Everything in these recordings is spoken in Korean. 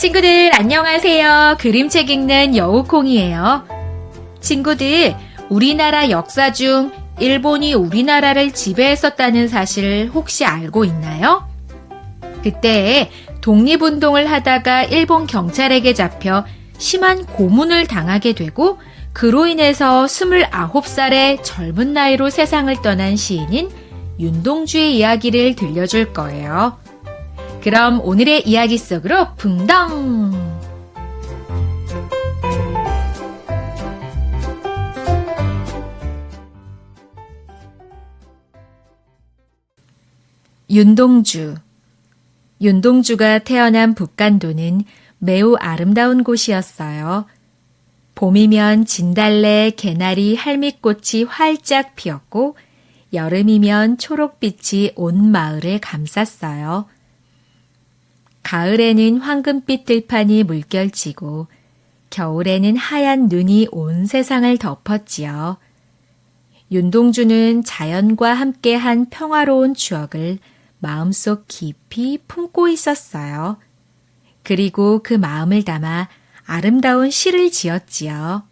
친구들 안녕하세요. 그림책 읽는 여우콩이에요. 친구들, 우리나라 역사 중 일본이 우리나라를 지배했었다는 사실 혹시 알고 있나요? 그때 독립운동을 하다가 일본 경찰에게 잡혀 심한 고문을 당하게 되고 그로 인해서 29살의 젊은 나이로 세상을 떠난 시인인 윤동주의 이야기를 들려줄 거예요. 그럼 오늘의 이야기 속으로 붕덩! 윤동주가 태어난 북간도는 매우 아름다운 곳이었어요. 봄이면 진달래, 개나리, 할미꽃이 활짝 피었고 여름이면 초록빛이 온 마을을 감쌌어요. 가을에는 황금빛 들판이 물결치고 겨울에는 하얀 눈이 온 세상을 덮었지요. 윤동주는 자연과 함께한 평화로운 추억을 마음속 깊이 품고 있었어요. 그리고 그 마음을 담아 아름다운 시를 지었지요.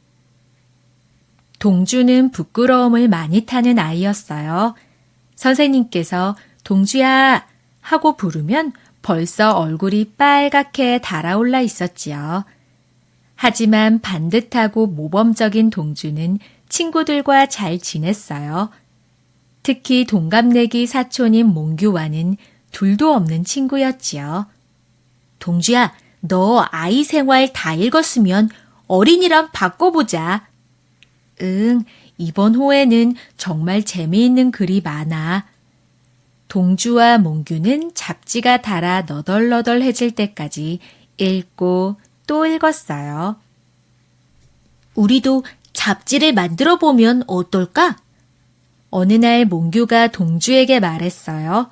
동주는 부끄러움을 많이 타는 아이였어요. 선생님께서 동주야 하고 부르면 벌써 얼굴이 빨갛게 달아올라 있었지요. 하지만 반듯하고 모범적인 동주는 친구들과 잘 지냈어요. 특히 동갑내기 사촌인 몽규와는 둘도 없는 친구였지요. 동주야, 너 아이 생활 다 읽었으면 어린이랑 바꿔보자. 응, 이번 호에는 정말 재미있는 글이 많아. 동주와 몽규는 잡지가 달아 너덜너덜해질 때까지 읽고 또 읽었어요. 우리도 잡지를 만들어 보면 어떨까? 어느 날 몽규가 동주에게 말했어요.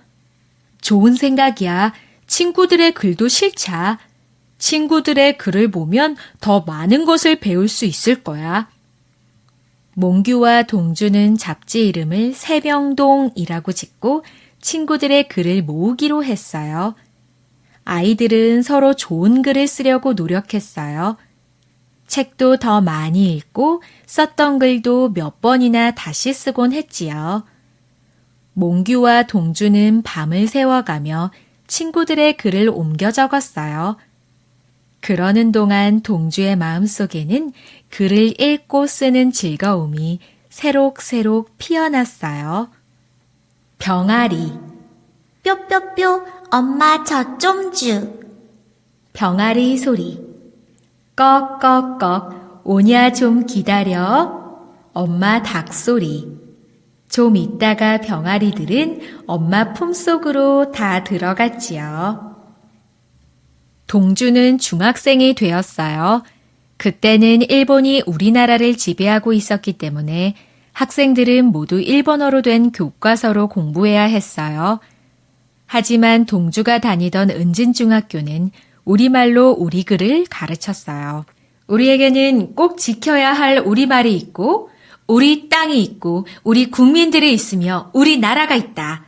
좋은 생각이야. 친구들의 글도 싫자. 친구들의 글을 보면 더 많은 것을 배울 수 있을 거야. 몽규와 동주는 잡지 이름을 세명동이라고 짓고 친구들의 글을 모으기로 했어요. 아이들은 서로 좋은 글을 쓰려고 노력했어요. 책도 더 많이 읽고 썼던 글도 몇 번이나 다시 쓰곤 했지요. 몽규와 동주는 밤을 새워가며 친구들의 글을 옮겨 적었어요. 그러는 동안 동주의 마음속에는 글을 읽고 쓰는 즐거움이 새록새록 피어났어요. 병아리. 뾰뾰뾰, 엄마 저 좀 주. 병아리 소리. 꺽꺽꺽, 오냐 좀 기다려. 엄마 닭 소리. 좀 있다가 병아리들은 엄마 품속으로 다 들어갔지요. 동주는 중학생이 되었어요. 그때는 일본이 우리나라를 지배하고 있었기 때문에 학생들은 모두 일본어로 된 교과서로 공부해야 했어요. 하지만 동주가 다니던 은진중학교는 우리말로 우리 글을 가르쳤어요. 우리에게는 꼭 지켜야 할 우리말이 있고 우리 땅이 있고 우리 국민들이 있으며 우리나라가 있다.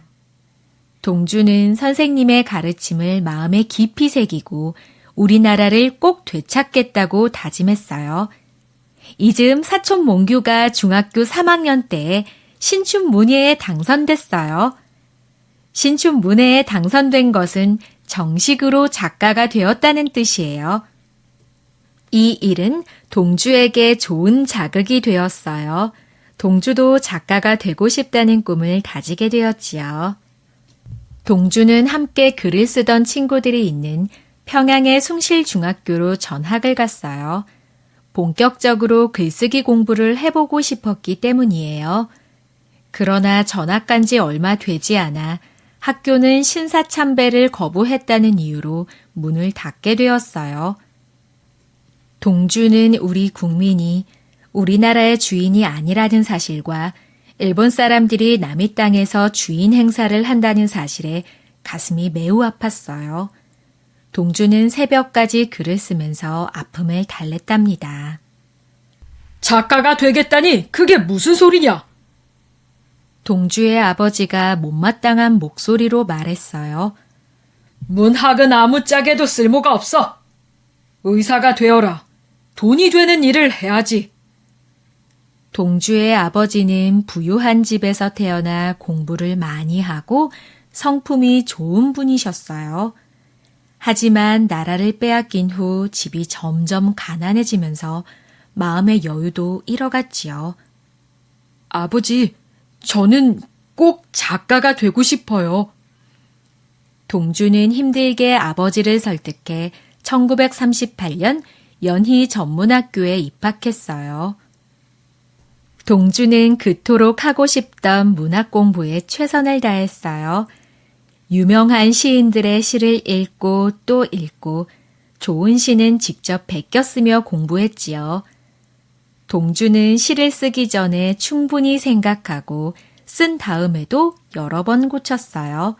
동주는 선생님의 가르침을 마음에 깊이 새기고 우리나라를 꼭 되찾겠다고 다짐했어요. 이즈음 사촌 몽규가 중학교 3학년 때에 신춘문예에 당선됐어요. 신춘문예에 당선된 것은 정식으로 작가가 되었다는 뜻이에요. 이 일은 동주에게 좋은 자극이 되었어요. 동주도 작가가 되고 싶다는 꿈을 가지게 되었지요. 동주는 함께 글을 쓰던 친구들이 있는 평양의 숭실중학교로 전학을 갔어요. 본격적으로 글쓰기 공부를 해보고 싶었기 때문이에요. 그러나 전학 간 지 얼마 되지 않아 학교는 신사참배를 거부했다는 이유로 문을 닫게 되었어요. 동주는 우리 국민이 우리나라의 주인이 아니라는 사실과 일본 사람들이 남의 땅에서 주인 행사를 한다는 사실에 가슴이 매우 아팠어요. 동주는 새벽까지 글을 쓰면서 아픔을 달랬답니다. 작가가 되겠다니 그게 무슨 소리냐? 동주의 아버지가 못마땅한 목소리로 말했어요. 문학은 아무짝에도 쓸모가 없어. 의사가 되어라. 돈이 되는 일을 해야지. 동주의 아버지는 부유한 집에서 태어나 공부를 많이 하고 성품이 좋은 분이셨어요. 하지만 나라를 빼앗긴 후 집이 점점 가난해지면서 마음의 여유도 잃어갔지요. 아버지, 저는 꼭 작가가 되고 싶어요. 동주는 힘들게 아버지를 설득해 1938년 연희 전문학교에 입학했어요. 동주는 그토록 하고 싶던 문학 공부에 최선을 다했어요. 유명한 시인들의 시를 읽고 또 읽고 좋은 시는 직접 베껴 쓰며 공부했지요. 동주는 시를 쓰기 전에 충분히 생각하고 쓴 다음에도 여러 번 고쳤어요.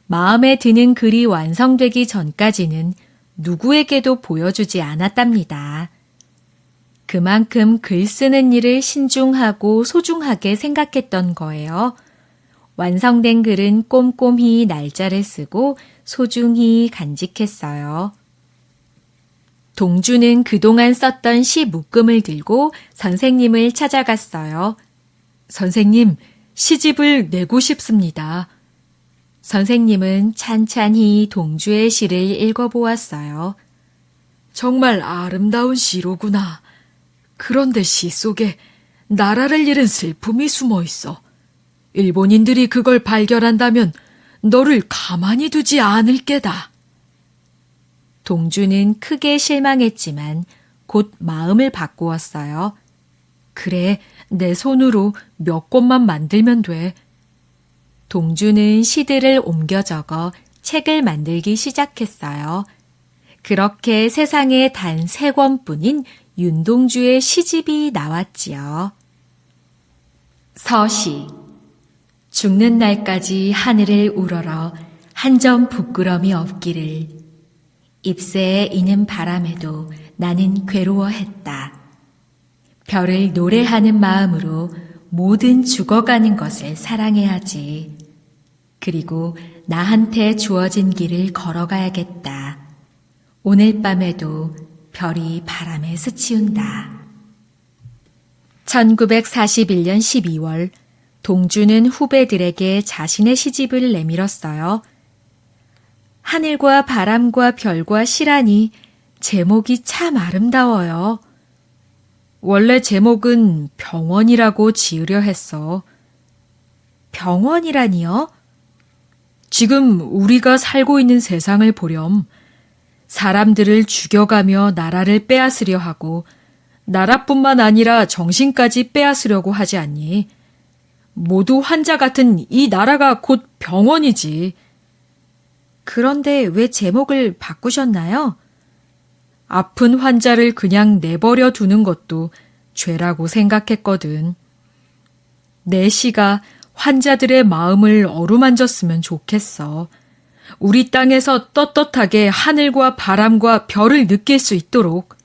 마음에 드는 글이 완성되기 전까지는 누구에게도 보여주지 않았답니다. 그만큼 글 쓰는 일을 신중하고 소중하게 생각했던 거예요. 완성된 글은 꼼꼼히 날짜를 쓰고 소중히 간직했어요. 동주는 그동안 썼던 시 묶음을 들고 선생님을 찾아갔어요. 선생님, 시집을 내고 싶습니다. 선생님은 찬찬히 동주의 시를 읽어보았어요. 정말 아름다운 시로구나. 그런데 시 속에 나라를 잃은 슬픔이 숨어 있어. 일본인들이 그걸 발견한다면 너를 가만히 두지 않을 게다. 동주는 크게 실망했지만 곧 마음을 바꾸었어요. 그래, 내 손으로 몇 권만 만들면 돼. 동주는 시들을 옮겨 적어 책을 만들기 시작했어요. 그렇게 세상에 단 3권뿐인 윤동주의 시집이 나왔지요. 서시. 죽는 날까지 하늘을 우러러 한 점 부끄럼이 없기를. 잎새에 이는 바람에도 나는 괴로워했다. 별을 노래하는 마음으로 모든 죽어가는 것을 사랑해야지. 그리고 나한테 주어진 길을 걸어가야겠다. 오늘 밤에도 별이 바람에 스치운다. 1941년 12월 동주는 후배들에게 자신의 시집을 내밀었어요. 하늘과 바람과 별과 시라니 제목이 참 아름다워요. 원래 제목은 병원이라고 지으려 했어. 병원이라니요? 지금 우리가 살고 있는 세상을 보렴. 사람들을 죽여가며 나라를 빼앗으려 하고 나라뿐만 아니라 정신까지 빼앗으려고 하지 않니? 모두 환자 같은 이 나라가 곧 병원이지. 그런데 왜 제목을 바꾸셨나요? 아픈 환자를 그냥 내버려 두는 것도 죄라고 생각했거든. 내 시가 환자들의 마음을 어루만졌으면 좋겠어. 우리 땅에서 떳떳하게 하늘과 바람과 별을 느낄 수 있도록.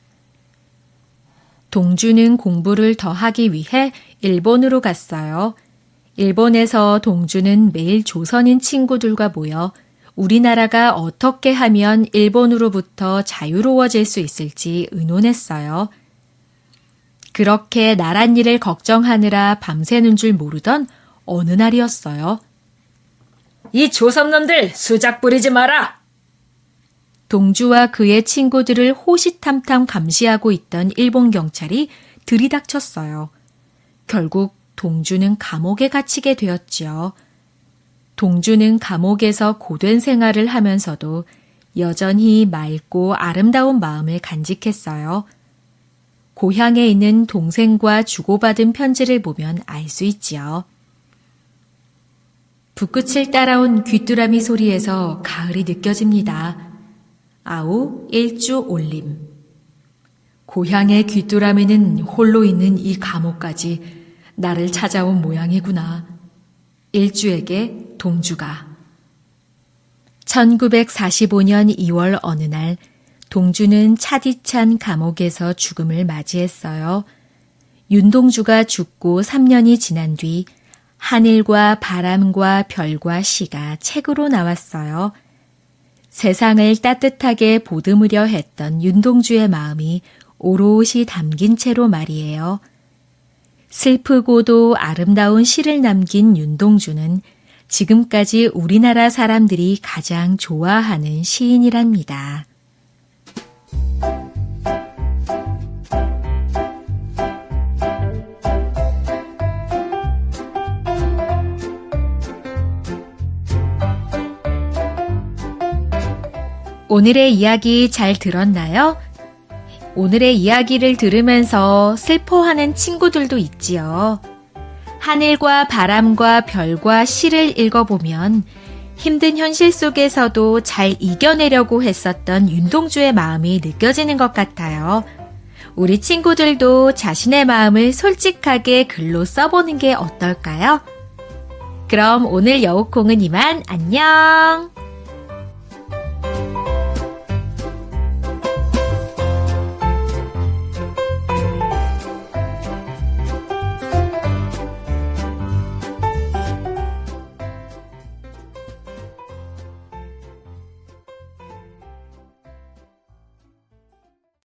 동주는 공부를 더 하기 위해 일본으로 갔어요. 일본에서 동주는 매일 조선인 친구들과 모여 우리나라가 어떻게 하면 일본으로부터 자유로워질 수 있을지 의논했어요. 그렇게 나란 일을 걱정하느라 밤새는 줄 모르던 어느 날이었어요. 이 조선놈들 수작 부리지 마라! 동주와 그의 친구들을 호시탐탐 감시하고 있던 일본 경찰이 들이닥쳤어요. 결국 동주는 감옥에 갇히게 되었지요. 동주는 감옥에서 고된 생활을 하면서도 여전히 맑고 아름다운 마음을 간직했어요. 고향에 있는 동생과 주고받은 편지를 보면 알 수 있지요. 붓끝을 따라온 귀뚜라미 소리에서 가을이 느껴집니다. 아우 일주 올림. 고향의 귀뚜라미는 홀로 있는 이 감옥까지 나를 찾아온 모양이구나. 일주에게 동주가. 1945년 2월 어느 날 동주는 차디찬 감옥에서 죽음을 맞이했어요. 윤동주가 죽고 3년이 지난 뒤 하늘과 바람과 별과 시가 책으로 나왔어요. 세상을 따뜻하게 보듬으려 했던 윤동주의 마음이 오롯이 담긴 채로 말이에요. 슬프고도 아름다운 시를 남긴 윤동주는 지금까지 우리나라 사람들이 가장 좋아하는 시인이랍니다. 오늘의 이야기 잘 들었나요? 오늘의 이야기를 들으면서 슬퍼하는 친구들도 있지요. 하늘과 바람과 별과 시를 읽어보면 힘든 현실 속에서도 잘 이겨내려고 했었던 윤동주의 마음이 느껴지는 것 같아요. 우리 친구들도 자신의 마음을 솔직하게 글로 써보는 게 어떨까요? 그럼 오늘 여우콩은 이만 안녕!